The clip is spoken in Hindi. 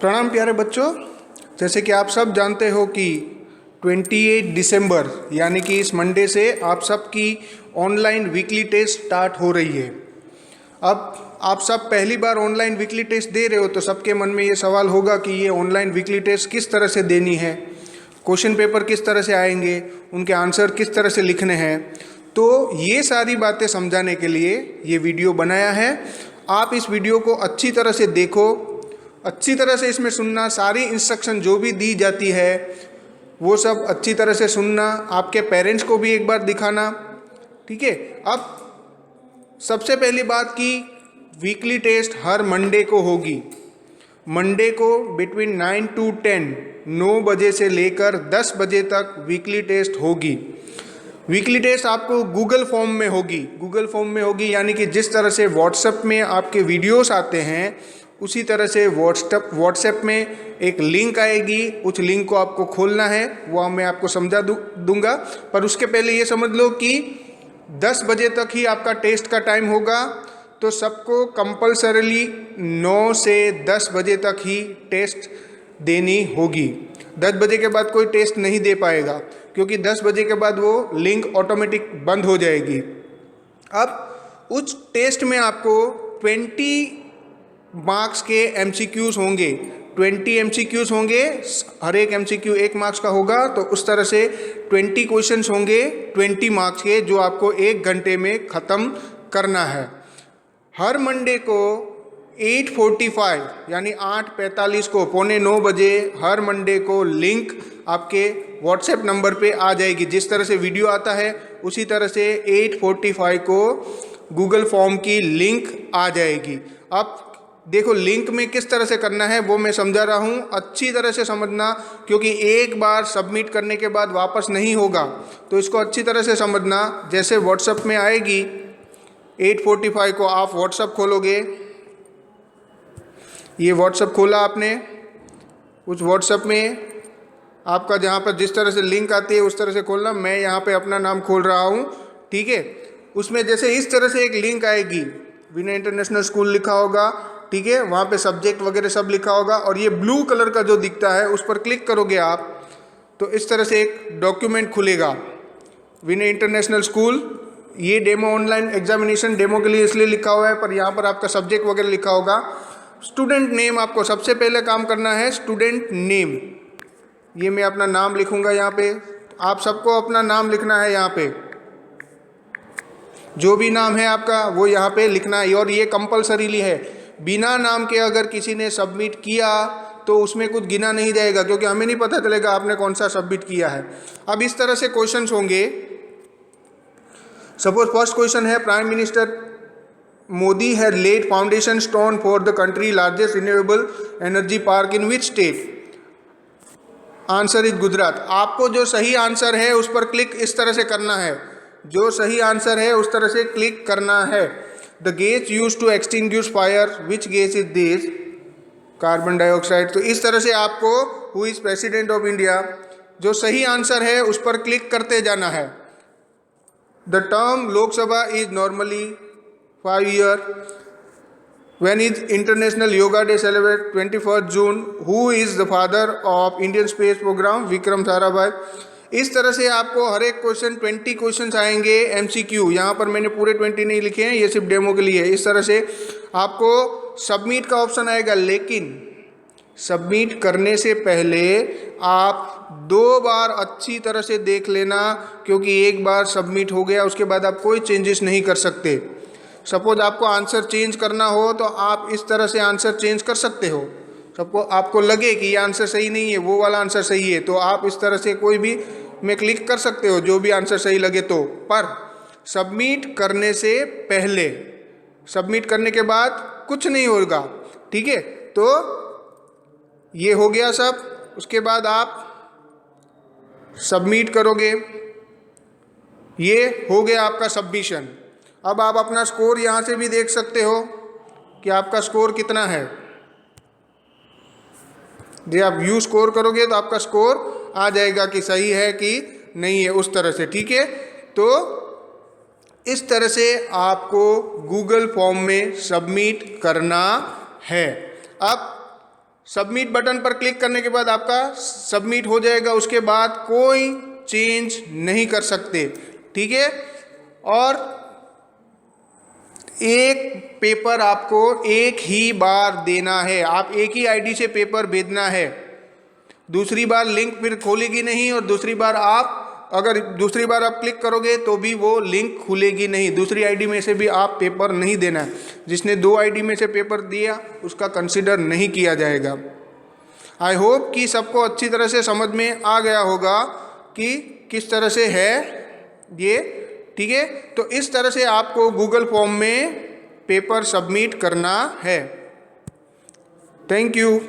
प्रणाम प्यारे बच्चों। जैसे कि आप सब जानते हो कि 28 दिसंबर यानी कि इस मंडे से आप सबकी ऑनलाइन वीकली टेस्ट स्टार्ट हो रही है। अब आप सब पहली बार ऑनलाइन वीकली टेस्ट दे रहे हो तो सबके मन में ये सवाल होगा कि ये ऑनलाइन वीकली टेस्ट किस तरह से देनी है, क्वेश्चन पेपर किस तरह से आएंगे, उनके आंसर किस तरह से लिखने हैं। तो ये सारी बातें समझाने के लिए ये वीडियो बनाया है। आप इस वीडियो को अच्छी तरह से देखो, अच्छी तरह से इसमें सुनना, सारी इंस्ट्रक्शन जो भी दी जाती है वो सब अच्छी तरह से सुनना, आपके पेरेंट्स को भी एक बार दिखाना, ठीक है। अब सबसे पहली बात कि वीकली टेस्ट हर मंडे को होगी। मंडे को बिटवीन 9 to 10 9 बजे से लेकर 10 बजे तक वीकली टेस्ट होगी। वीकली टेस्ट आपको गूगल फॉर्म में होगी। गूगल फॉर्म में होगी यानी कि जिस तरह से व्हाट्सएप में आपके वीडियोस आते हैं उसी तरह से व्हाट्सएप में एक लिंक आएगी। उस लिंक को आपको खोलना है, वो मैं आपको समझा दूंगा। पर उसके पहले ये समझ लो कि 10 बजे तक ही आपका टेस्ट का टाइम होगा। तो सबको कंपल्सरीली 9 से 10 बजे तक ही टेस्ट देनी होगी। 10 बजे के बाद कोई टेस्ट नहीं दे पाएगा क्योंकि 10 बजे के बाद वो लिंक ऑटोमेटिक बंद हो जाएगी। अब उस टेस्ट में आपको 20 मार्क्स के MCQs होंगे। 20 MCQs होंगे, हर एक MCQ 1 मार्क्स का होगा। तो उस तरह से 20 क्वेश्चंस होंगे 20 मार्क्स के, जो आपको 1 घंटे में ख़त्म करना है। हर मंडे को 8:45 यानी 8:45 को, 8:45 बजे हर मंडे को लिंक आपके व्हाट्सएप नंबर पे आ जाएगी। जिस तरह से वीडियो आता है उसी तरह से 8:45 को गूगल फॉर्म की लिंक आ जाएगी। अब देखो लिंक में किस तरह से करना है वो मैं समझा रहा हूँ, अच्छी तरह से समझना, क्योंकि एक बार सबमिट करने के बाद वापस नहीं होगा। तो इसको अच्छी तरह से समझना। जैसे व्हाट्सएप में आएगी 8:45 को, आप व्हाट्सएप खोलोगे। ये व्हाट्सएप खोला आपने, उस व्हाट्सएप में आपका जहाँ पर जिस तरह से लिंक आती है उस तरह से खोलना। मैं यहाँ पे अपना नाम खोल रहा हूँ, ठीक है। उसमें जैसे इस तरह से एक लिंक आएगी, विनय इंटरनेशनल स्कूल लिखा होगा, ठीक है। वहाँ पे सब्जेक्ट वगैरह सब लिखा होगा और ये ब्लू कलर का जो दिखता है उस पर क्लिक करोगे आप तो इस तरह से एक डॉक्यूमेंट खुलेगा, विनय इंटरनेशनल स्कूल। ये डेमो ऑनलाइन एग्जामिनेशन डेमो के लिए इसलिए लिखा हुआ है, पर यहाँ पर आपका सब्जेक्ट वगैरह लिखा होगा। स्टूडेंट नेम आपको सबसे पहले काम करना है, स्टूडेंट नेम। ये मैं अपना नाम लिखूँगा यहाँ पे, आप सबको अपना नाम लिखना है। यहाँ पे जो भी नाम है आपका वो यहाँ पे लिखना है और ये कंपल्सरीली है। बिना नाम के अगर किसी ने सबमिट किया तो उसमें कुछ गिना नहीं जाएगा, क्योंकि हमें नहीं पता चलेगा आपने कौन सा सबमिट किया है। अब इस तरह से क्वेश्चंस होंगे। सपोज फर्स्ट क्वेश्चन है, prime minister Modi had laid foundation stone for the country largest renewable energy park in which state? Answer is Gujarat. आपको जो सही आंसर है उस पर क्लिक इस तरह से करना है, जो सही आंसर है उस तरह से क्लिक करना है। The gas used to extinguish fire, which gas is this? Carbon dioxide. तो इस तरह से आपको who is president of India, जो सही आंसर है उस पर क्लिक करते जाना है। The term Lok Sabha is normally 5 years. When is International Yoga Day celebrated? 21st June. Who is the father of Indian Space Program? Vikram Sarabhai. इस तरह से आपको हर एक क्वेश्चन 20 क्वेश्चंस आएंगे MCQ। यहाँ पर मैंने पूरे 20 नहीं लिखे हैं, ये सिर्फ डेमो के लिए है। इस तरह से आपको सबमिट का ऑप्शन आएगा, लेकिन सबमिट करने से पहले आप 2 बार अच्छी तरह से देख लेना, क्योंकि एक बार सबमिट हो गया उसके बाद आप कोई चेंजेस नहीं कर सकते। सपोज आपको आंसर चेंज करना हो तो आप इस तरह से आंसर चेंज कर सकते हो। सबको आपको लगे कि ये आंसर सही नहीं है, वो वाला आंसर सही है, तो आप इस तरह से कोई भी में क्लिक कर सकते हो जो भी आंसर सही लगे तो। पर सबमिट करने से पहले, सबमिट करने के बाद कुछ नहीं होगा, ठीक है। तो ये हो गया सब। उसके बाद आप सबमिट करोगे, ये हो गया आपका सबमिशन। अब आप अपना स्कोर यहाँ से भी देख सकते हो कि आपका स्कोर कितना है। जब आप व्यू स्कोर करोगे तो आपका स्कोर आ जाएगा कि सही है कि नहीं है, उस तरह से, ठीक है। तो इस तरह से आपको गूगल फॉर्म में सबमिट करना है। अब सबमिट बटन पर क्लिक करने के बाद आपका सबमिट हो जाएगा, उसके बाद कोई चेंज नहीं कर सकते, ठीक है। और एक पेपर आपको एक ही बार देना है, आप एक ही आईडी से पेपर भेजना है, दूसरी बार लिंक फिर खोलेगी नहीं, और दूसरी बार आप क्लिक करोगे तो भी वो लिंक खुलेगी नहीं, दूसरी आईडी में से भी आप पेपर नहीं देना है। जिसने 2 आईडी में से पेपर दिया उसका कंसिडर नहीं किया जाएगा। आई होप कि सबको अच्छी तरह से समझ में आ गया होगा कि किस तरह से है ये, ठीक है। तो इस तरह से आपको गूगल फॉर्म में पेपर सबमिट करना है। Thank you.